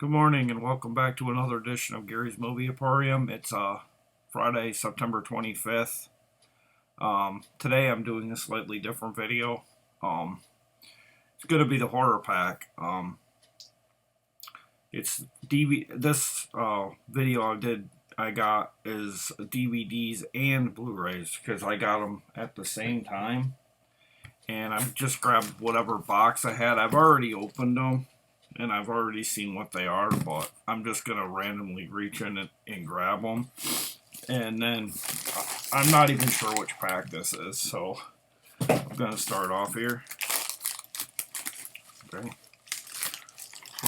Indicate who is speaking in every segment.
Speaker 1: Good morning and welcome back to another edition of Gary's Movie Emporium. It's Friday, September 25th. Today I'm doing a slightly different video. It's going to be the horror pack. It's this video I got is DVDs and Blu-rays because I got them at the same time. And I've just grabbed whatever box I had. I've already opened them. And I've already seen what they are, but I'm just going to randomly reach in and grab them. And then I'm not even sure which pack this is, so I'm going to start off here.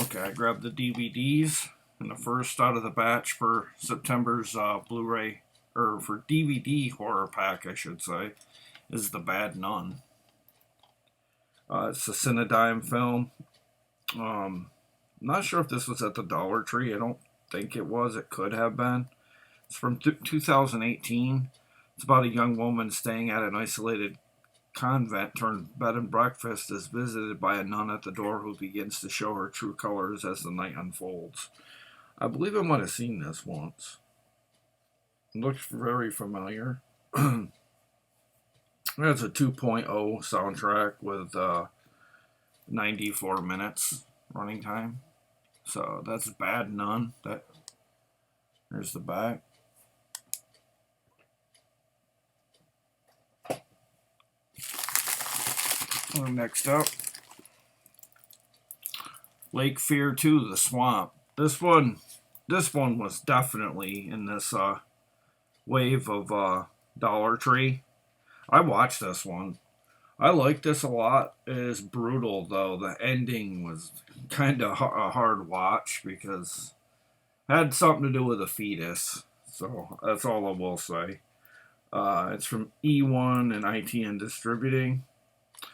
Speaker 1: Okay, I grabbed the DVDs, and the first out of the batch for September's Blu-ray, or for DVD horror pack, I should say, is The Bad Nun. It's a Cinedime film. Not sure if this was at the Dollar Tree. I don't think it was. It could have been. It's from 2018. It's about a young woman staying at an isolated convent turned bed and breakfast is visited by a nun at the door who begins to show her true colors as the night unfolds. I believe I might have seen this once. It looks very familiar. It's a 2.0 soundtrack with 94 minutes running time. So that's Bad Nun. There's the back. Next up, Lake Fear 2: The Swamp. This one was definitely in this wave of Dollar Tree. I watched this one. I like this a lot. It is brutal, though. The ending was kind of a hard watch because it had something to do with a fetus. So that's all I will say. It's from E1 and ITN Distributing.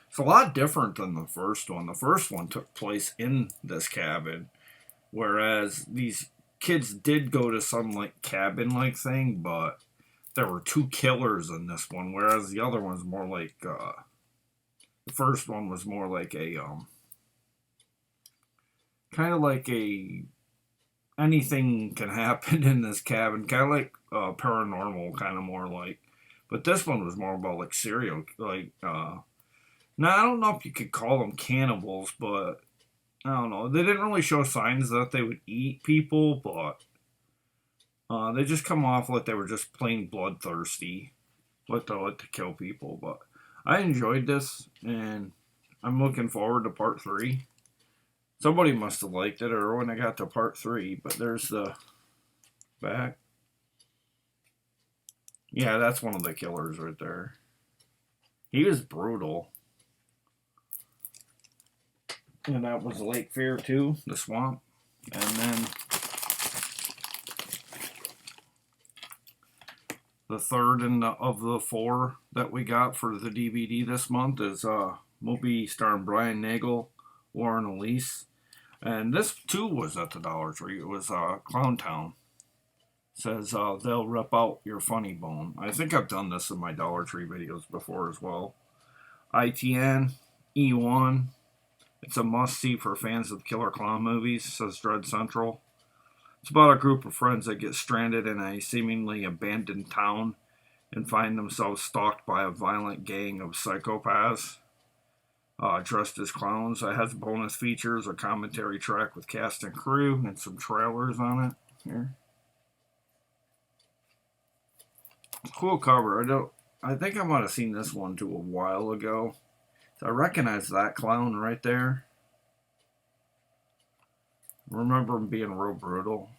Speaker 1: It's a lot different than the first one. The first one took place in this cabin, whereas these kids did go to some like cabin-like thing, but there were two killers in this one, whereas the other one's more like the first one was more like a kind of like a anything can happen in this cabin, kind of like paranormal, kind of more like. But this one was more about like serial, like now I don't know if you could call them cannibals, but I don't know. They didn't really show signs that they would eat people, but they just come off like they were just plain bloodthirsty, like they like to kill people. But I enjoyed this, and I'm looking forward to part 3. Somebody must have liked it, or when I got to part 3, but there's the back. Yeah, that's one of the killers right there. He was brutal. And that was Lake Fear 2, The Swamp. And then the third of the 4 that we got for the DVD this month is a movie starring Brian Nagel, Warren Elise. And this too was at the Dollar Tree. It was Clown Town. It says they'll rip out your funny bone. I think I've done this in my Dollar Tree videos before as well. ITN, E1. It's a must-see for fans of killer clown movies, says Dread Central. It's about a group of friends that get stranded in a seemingly abandoned town and find themselves stalked by a violent gang of psychopaths dressed as clowns. It has bonus features, a commentary track with cast and crew, and some trailers on it. Here, cool cover. I think I might have seen this one too a while ago. So I recognize that clown right there. I remember him being real brutal.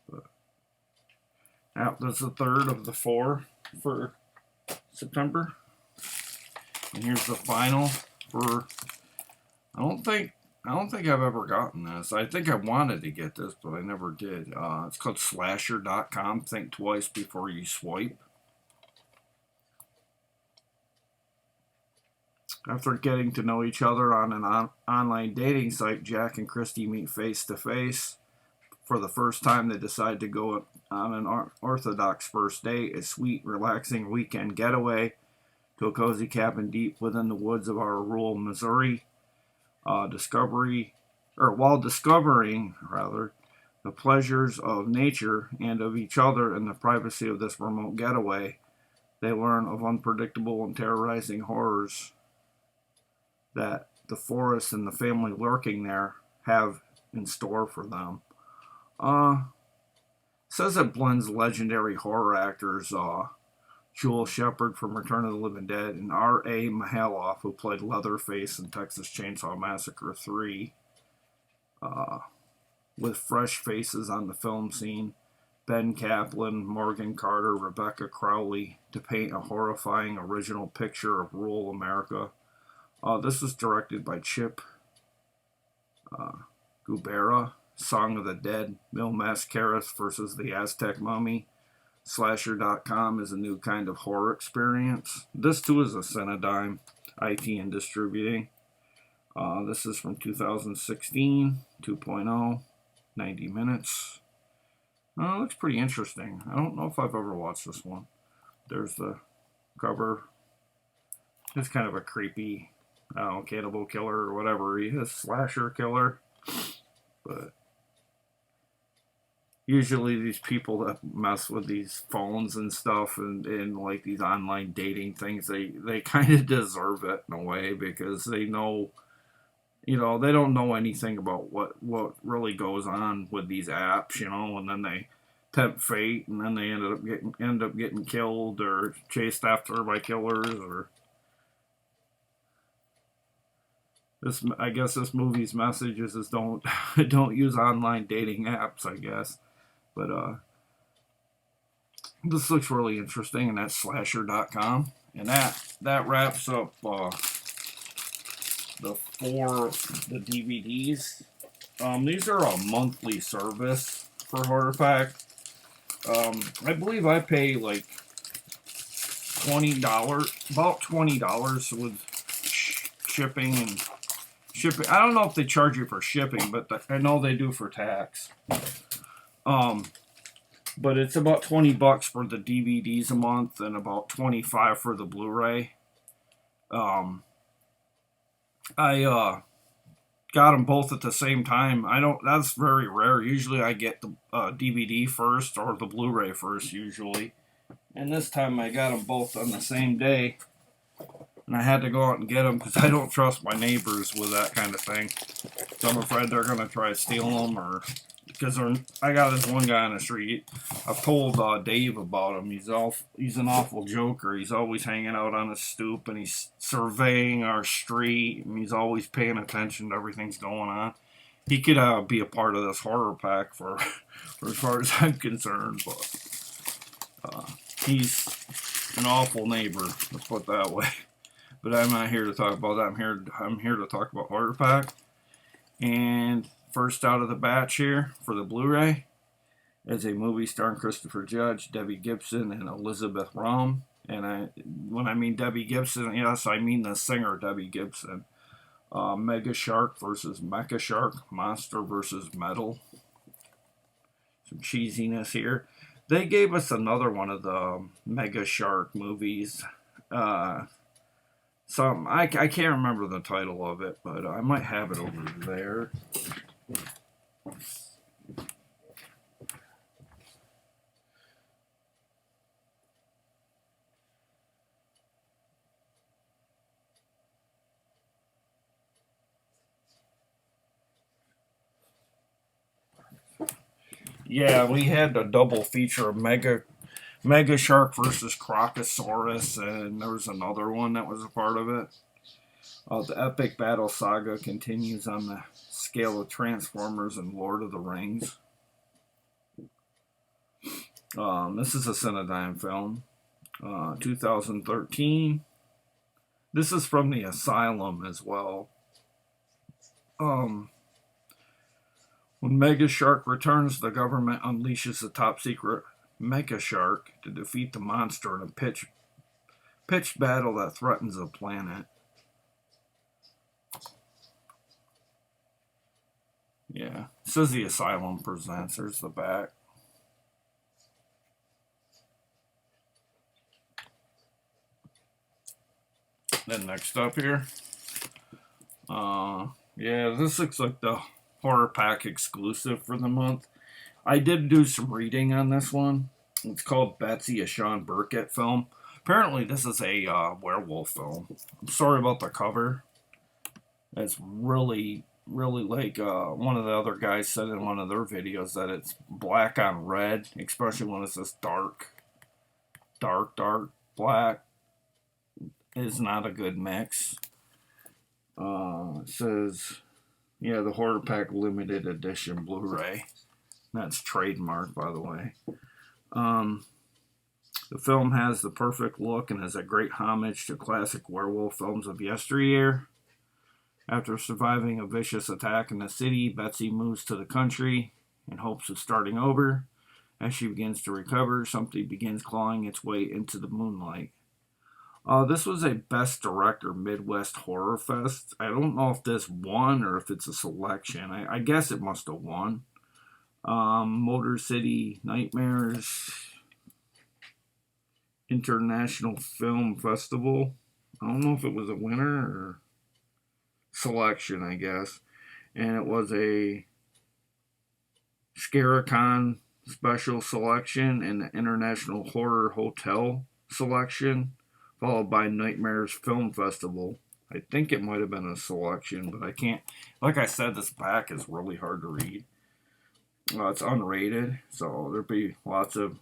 Speaker 1: But now that's the third of the 4 for September. And here's the final for. I don't think I've ever gotten this. I think I wanted to get this, but I never did. It's called Slasher.com. Think twice before you swipe. After getting to know each other on an online dating site, Jack and Christy meet face to face. For the first time, they decide to go on an orthodox first date, a sweet, relaxing weekend getaway to a cozy cabin deep within the woods of our rural Missouri. While discovering, the pleasures of nature and of each other in the privacy of this remote getaway, they learn of unpredictable and terrorizing horrors that the forest and the family lurking there have in store for them. Says it blends legendary horror actors Joel Shepard from Return of the Living Dead and R.A. Mihailoff, who played Leatherface in Texas Chainsaw Massacre 3, with fresh faces on the film scene. Ben Kaplan, Morgan Carter, Rebecca Crowley, to paint a horrifying original picture of rural America. This was directed by Chip Gubera. Song of the Dead, Mil Mascaras versus the Aztec Mummy. Slasher.com is a new kind of horror experience. This too is a Cinedime, IT and Distributing. This is from 2016, 2.0, 90 minutes. Looks pretty interesting. I don't know if I've ever watched this one. There's the cover. It's kind of a creepy, I don't know, cannibal killer or whatever he is, slasher killer. But usually these people that mess with these phones and stuff and like these online dating things, they kind of deserve it in a way, because they know, they don't know anything about what really goes on with these apps, and then they tempt fate, and then they end up getting killed or chased after by killers. Or this, I guess this movie's message is don't use online dating apps, I guess. But this looks really interesting, and that's slasher.com. And that wraps up the DVDs. These are a monthly service for HorrorPack. I believe I pay like about $20 with shipping and shipping. I don't know if they charge you for shipping, but I know they do for tax. But it's about $20 for the DVDs a month and about $25 for the Blu-ray. I got them both at the same time. That's very rare. Usually I get the DVD first or the Blu-ray first usually. And this time I got them both on the same day. And I had to go out and get them because I don't trust my neighbors with that kind of thing. So I'm afraid they're going to try to steal them, or because I got this one guy on the street. I've told Dave about him. He's an awful joker. He's always hanging out on his stoop, and he's surveying our street, and he's always paying attention to everything's going on. He could be a part of this horror pack for as far as I'm concerned, but he's an awful neighbor. Let's put it that way. But I'm not here to talk about that. I'm here to talk about HorrorPack. And first out of the batch here for the Blu-ray is a movie starring Christopher Judge, Debbie Gibson, and Elizabeth Rom. And when I mean Debbie Gibson, yes, I mean the singer Debbie Gibson. Mega Shark versus Mecha Shark, Monster versus Metal. Some cheesiness here. They gave us another one of the Mega Shark movies. I can't remember the title of it, but I might have it over there. Yeah, we had a double feature of Mega Shark versus Crocosaurus, and there was another one that was a part of it. The epic battle saga continues on the scale of Transformers and Lord of the Rings. This is a Cinedime film, 2013. This is from the Asylum as well. When Mega Shark returns, the government unleashes the top secret Mecha Shark to defeat the monster in a pitched battle that threatens the planet. Yeah, it says the Asylum presents. There's the back. Then next up here, yeah, this looks like the HorrorPack exclusive for the month. I did do some reading on this one. It's called Betsy, a Sean Burkett film. Apparently, this is a werewolf film. I'm sorry about the cover. It's really, really like one of the other guys said in one of their videos that it's black on red, especially when it's this dark, dark black. Is not a good mix. It says, yeah, the HorrorPack limited edition Blu-ray. That's trademark, by the way. The film has the perfect look and is a great homage to classic werewolf films of yesteryear. After surviving a vicious attack in the city, Betsy moves to the country in hopes of starting over. As she begins to recover, something begins clawing its way into the moonlight. This was a Best Director Midwest Horror Fest. I don't know if this won or if it's a selection. I guess it must have won. Motor City Nightmares International Film Festival. I don't know if it was a winner or selection, I guess. And it was a Scaricon special selection and the International Horror Hotel selection, followed by Nightmares Film Festival. I think it might have been a selection, but I can't. Like I said, this pack is really hard to read. It's unrated, so there'll be lots of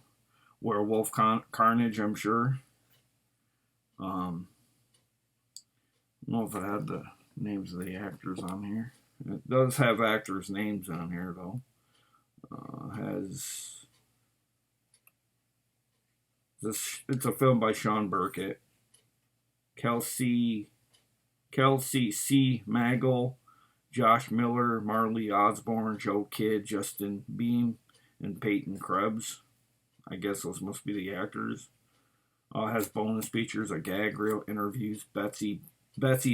Speaker 1: werewolf carnage, I'm sure. I don't know if it had the names of the actors on here. It does have actors' names on here, though. It's a film by Sean Burkett. Kelsey C. Maggle, Josh Miller, Marley Osborne, Joe Kidd, Justin Beam, and Peyton Krebs. I guess those must be the actors. Has bonus features, a gag reel, interviews, Betsy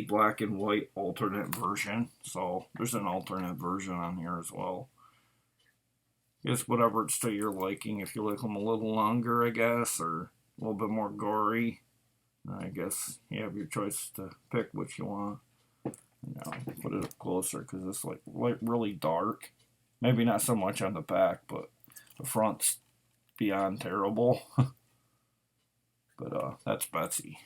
Speaker 1: black and white alternate version. So there's an alternate version on here as well. I guess whatever it's to your liking. If you like them a little longer, I guess, or a little bit more gory, I guess you have your choice to pick what you want. Now, put it up closer because it's like really dark. Maybe not so much on the back, but the front's beyond terrible. But that's Betsy.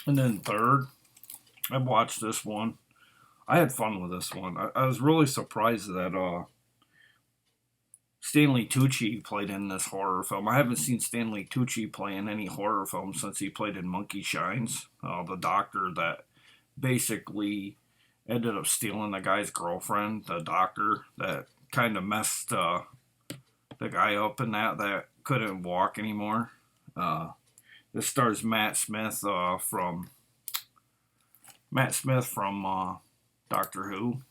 Speaker 1: And then third, I watched this one. I had fun with this one. I was really surprised that Stanley Tucci played in this horror film. I haven't seen Stanley Tucci play in any horror film since he played in Monkey Shines. The doctor that basically ended up stealing the guy's girlfriend. The doctor that kind of messed the guy up in that couldn't walk anymore. This stars Matt Smith from Doctor Who.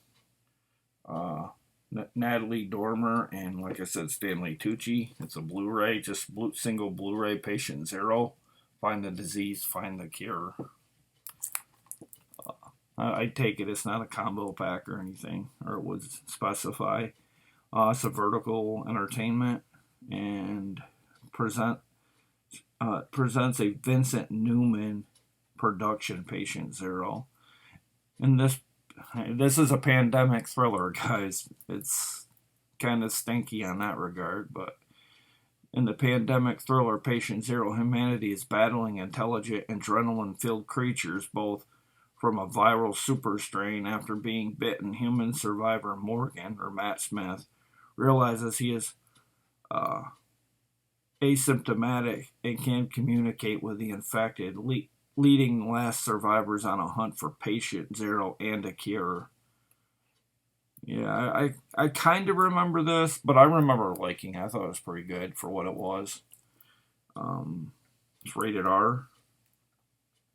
Speaker 1: Natalie Dormer, and like I said, Stanley Tucci. It's a Blu-ray, just single Blu-ray, Patient Zero. Find the disease, find the cure. I take it it's not a combo pack or anything, or it would specify. It's a Vertical Entertainment, and presents a Vincent Newman production, Patient Zero. And this is a pandemic thriller, guys. It's kind of stinky on that regard, but in the pandemic thriller Patient Zero, humanity is battling intelligent, adrenaline-filled creatures, both from a viral super strain. After being bitten, human survivor Morgan, or Matt Smith, realizes he is asymptomatic and can communicate with the infected, leading last survivors on a hunt for Patient Zero and a cure. Yeah, I kind of remember this, but I remember liking it. I thought it was pretty good for what it was. It's rated R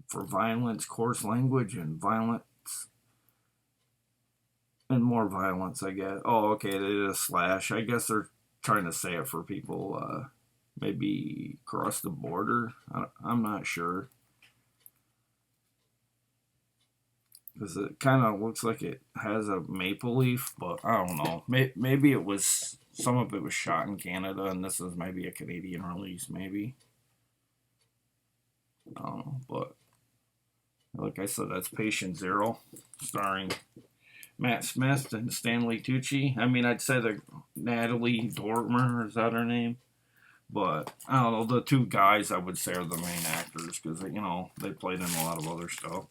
Speaker 1: for violence, coarse language, and violence. And more violence, I guess. Oh, okay, they did a slash. I guess they're trying to say it for people maybe across the border. I'm not sure. Because it kind of looks like it has a maple leaf, but I don't know. Maybe it was, some of it was shot in Canada, and this is maybe a Canadian release, maybe. I don't know, but like I said, that's Patient Zero, starring Matt Smith and Stanley Tucci. I mean, I'd say the Natalie Dormer, is that her name? But I don't know. The two guys I would say are the main actors because they played in a lot of other stuff.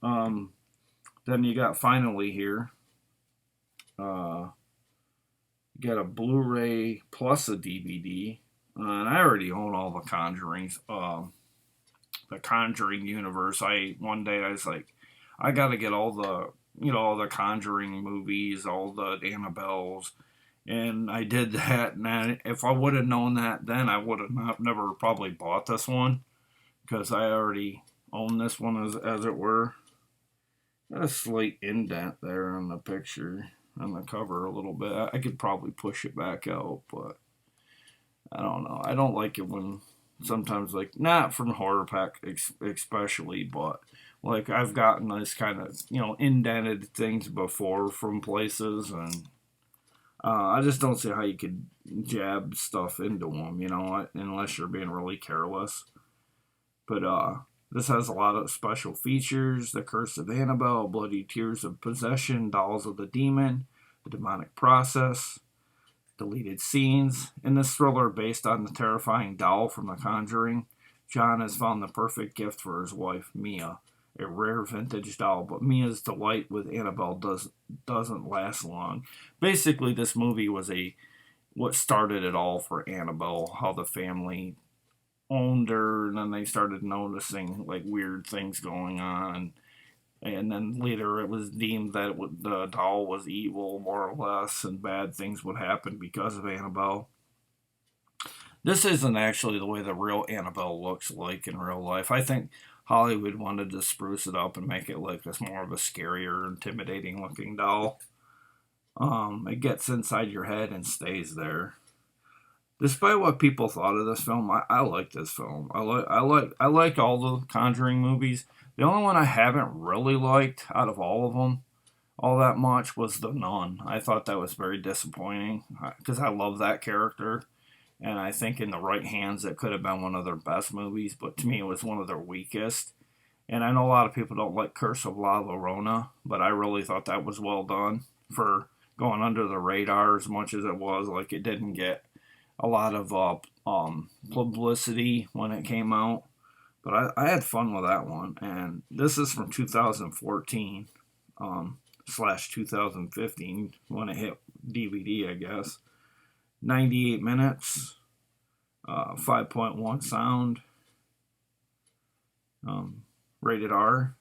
Speaker 1: Um, then you got finally here. You got a Blu-ray plus a DVD, and I already own all the Conjurings. The Conjuring universe. One day I was like, I got to get all the all the Conjuring movies, all the Annabelles, and I did that. And if I would have known that then, I would have never probably bought this one because I already own this one as it were. Got a slight indent there on the picture on the cover a little bit. I could probably push it back out, but I don't know. I don't like it when sometimes like not from HorrorPack especially, but like I've gotten this kind of indented things before from places, and I just don't see how you could jab stuff into them, unless you're being really careless. But this has a lot of special features: The Curse of Annabelle, Bloody Tears of Possession, Dolls of the Demon, The Demonic Process, deleted scenes. In this thriller based on the terrifying doll from The Conjuring, John has found the perfect gift for his wife, Mia, a rare vintage doll, but Mia's delight with Annabelle doesn't last long. Basically, this movie was what started it all for Annabelle, how the family owned her, and then they started noticing like weird things going on, and then later it was deemed that the doll was evil, more or less, and bad things would happen because of Annabelle. This isn't actually the way the real Annabelle looks like in real life. I think Hollywood wanted to spruce it up and make it look as more of a scarier, intimidating looking doll. It gets inside your head and stays there. Despite what people thought of this film, I like this film. I like all the Conjuring movies. The only one I haven't really liked out of all of them, all that much, was The Nun. I thought that was very disappointing because I love that character, and I think in the right hands it could have been one of their best movies. But to me, it was one of their weakest. And I know a lot of people don't like Curse of La Llorona, but I really thought that was well done for going under the radar as much as it was. Like, it didn't get a lot of publicity when it came out, but I had fun with that one. And this is from 2014 slash 2015 when it hit DVD, I guess. 98 minutes, 5.1 sound, rated R.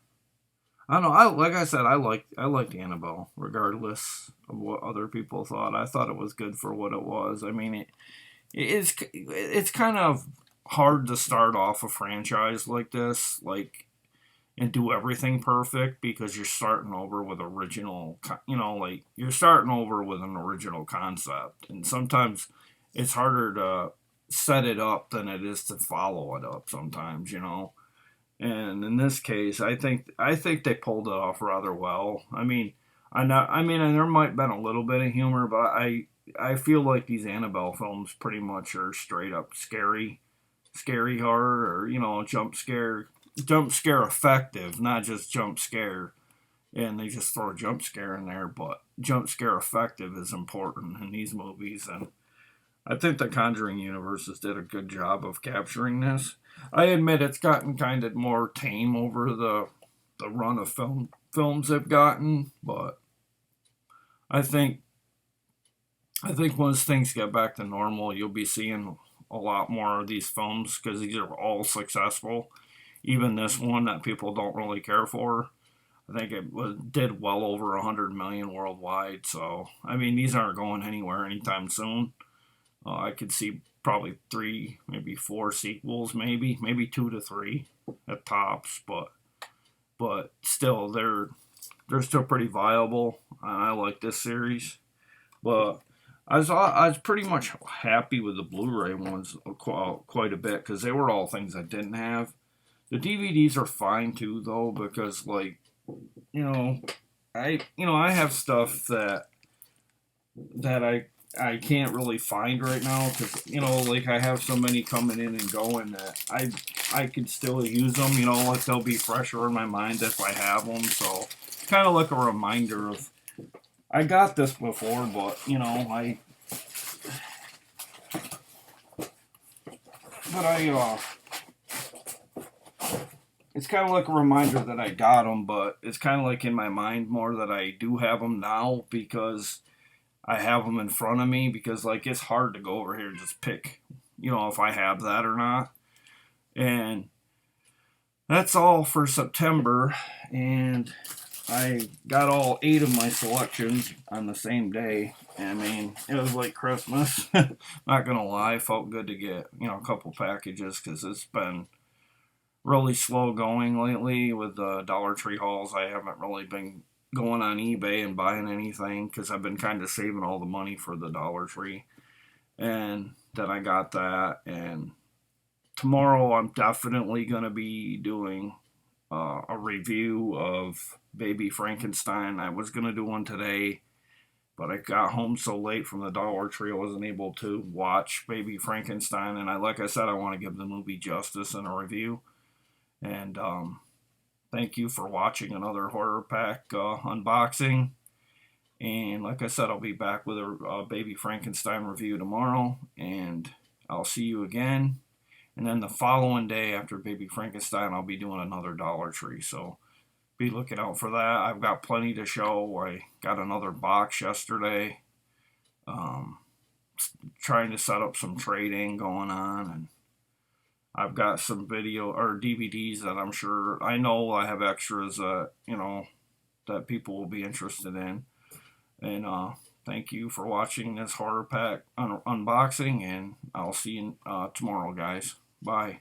Speaker 1: I don't know. Like I said, I liked Annabelle, regardless of what other people thought. I thought it was good for what it was. I mean, it's kind of hard to start off a franchise like this, like, and do everything perfect because you're starting over with like you're starting over with an original concept, and sometimes it's harder to set it up than it is to follow it up. Sometimes, and in this case, I think they pulled it off rather well. I mean, and there might have been a little bit of humor, but I feel like these Annabelle films pretty much are straight up scary horror, or jump scare effective, not just jump scare. And they just throw a jump scare in there, but jump scare effective is important in these movies, and I think the Conjuring universes did a good job of capturing this. I admit it's gotten kind of more tame over the run of films they've gotten, but I think once things get back to normal, you'll be seeing a lot more of these films because these are all successful. Even this one that people don't really care for, I think did well over 100 million worldwide. So I mean, these aren't going anywhere anytime soon. I could see probably 3, maybe 4 sequels, maybe 2 to 3 at tops, but still they're still pretty viable, and I like this series. But I was pretty much happy with the Blu-ray ones quite a bit because they were all things I didn't have. The DVDs are fine too, though, because I have stuff that I can't really find right now because I have so many coming in and going that I could still use them, you know, like they'll be fresher in my mind if I have them. So kind of like a reminder of I got this before, but you know, I it's kind of like a reminder that I got them, but it's kind of like in my mind more that I do have them now because I have them in front of me because like it's hard to go over here and just pick, you know, if I have that or not. And that's all for September, and I got all 8 of my selections on the same day. I mean, it was like Christmas. Not gonna lie, felt good to get, you know, a couple packages because it's been really slow going lately with the Dollar Tree hauls. I haven't really been going on eBay and buying anything because I've been kind of saving all the money for the Dollar Tree. And then I got that, and tomorrow I'm definitely going to be doing a review of Baby Frankenstein. I was going to do one today, but I got home so late from the Dollar Tree I wasn't able to watch Baby Frankenstein. And like I said, I want to give the movie justice in a review. And thank you for watching another Horror Pack unboxing. And like I said, I'll be back with a Baby Frankenstein review tomorrow. And I'll see you again. And then the following day after Baby Frankenstein, I'll be doing another Dollar Tree. So be looking out for that. I've got plenty to show. I got another box yesterday. Um, Trying to set up some trading going on. And I've got some video or DVDs that I'm sure I know I have extras that, you know, that people will be interested in. And thank you for watching this Horror Pack unboxing. And I'll see you tomorrow, guys. Bye.